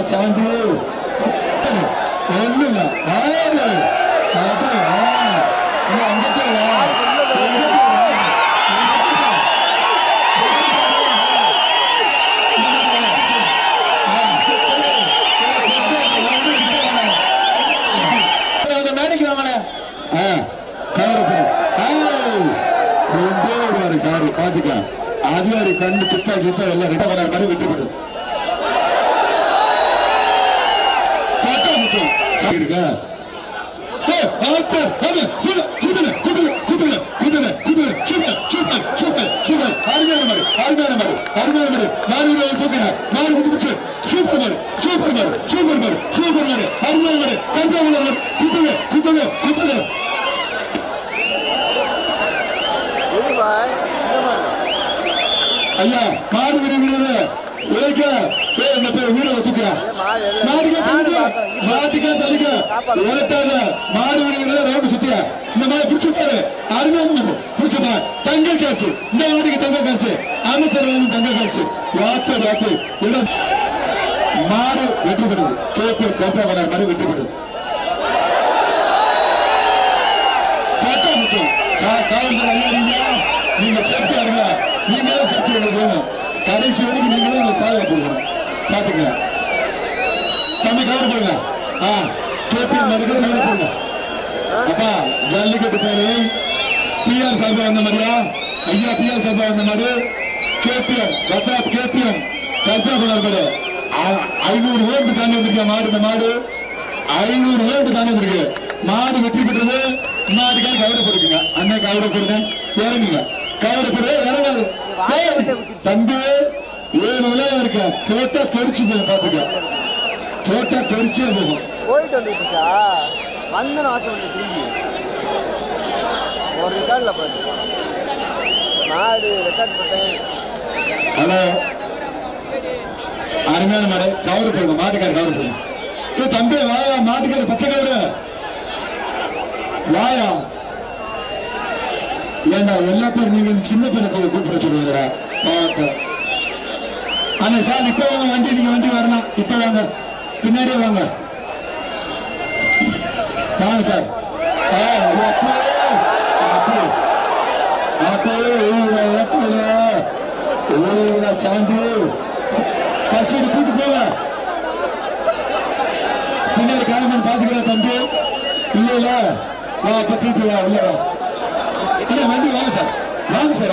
சாந்து ஒண்ணுல மேடைக்கு வாங்க சாரி பாத்துக்கலாம் அதிகாரி கண்டு துப்பா கிப்பா எல்லாம் ரெண்டு மணி மாதிரி விட்டுவிடும் ஐயா மாடு விடுகிறது உழைக்க வீரரை தூக்க மாட்டுக்கே தள்ளிக்க உழைத்தாங்க மாடு விடுகிறது ரோடு சுத்தியா இந்த மாதிரி பிடிச்சுட்டாரு அருமையான பிடிச்சப்பா தங்க காசு இந்த மாட்டுக்கு தங்க காசு அமைச்சர் தங்க காசு வாத்து வாத்து இடம் மாடு வெற்றி பெறுது கேப்பூர் கோப்பாவனார் மாதிரி வெற்றி பெறுது காவல்துறை அதிகாரிங்க நீங்க சேஃப்டியா இருங்க நீங்களும் சேஃப்டி வேணும் கடைசி வரைக்கும் நீங்களும் பாதுகாப்பு கொடுக்கணும் பாத்துங்க தம்பி கவர் பண்ணுங்க கேபிஎம் நடுக்க கவர் பண்ணுங்க அப்பா ஜல்லிக்கட்டு பேரு பிஆர் சார்பா வந்த மாதிரியா ஐயா பிஆர் சார்பா வந்த மாதிரி கேபிஎம் கத்தாப் கேபிஎம் கல்பாக்குனர் பேரு 500 ஓட்டு தாண்டி வந்திருக்கேன் மாடு இந்த மாடு 500 ஓட்டு தாண்டி வந்திருக்கு மாடு வெற்றி பெற்றது மாட்டுக்காக கவரை போட்டுக்குங்க அண்ணன் கவரை போடுங்க இறங்குங்க கவரை போடுறது இறங்காது தம்பி 7 விளையா இருக்க கேட்டா தெரிச்சு போகும் பாத்துக்க கேட்டா தெரிச்சே போகும் போயிட்டு வந்துட்டா வந்த நாசம் வந்து திரும்பி ஒரு ரெக்கார்ட்ல பாரு மாடு ரெக்கார்ட் பண்ணேன் ஹலோ அருமையான மாடு கவரை போடுங்க மாட்டுக்கார கவரை போடுங்க தம்பி வாயா மாட்டுக்கார பச்சை கவரு வாயா ஏண்டா எல்லா பேரும் நீங்க சின்ன பிள்ளைகளை கூப்பிட சொல்லுவீங்களா ஆனா சார் இப்ப வாங்க வண்டி நீங்க வண்டி வரலாம் இப்ப வாங்க பின்னாடியே வாங்க வாங்க சார் சாந்து கூட்டு போங்க பின்னாடி காயமன் பாத்துக்கிற தம்பி இல்ல வா பத்தி வா உள்ள வண்டி வாங்க சார் வாங்க சார்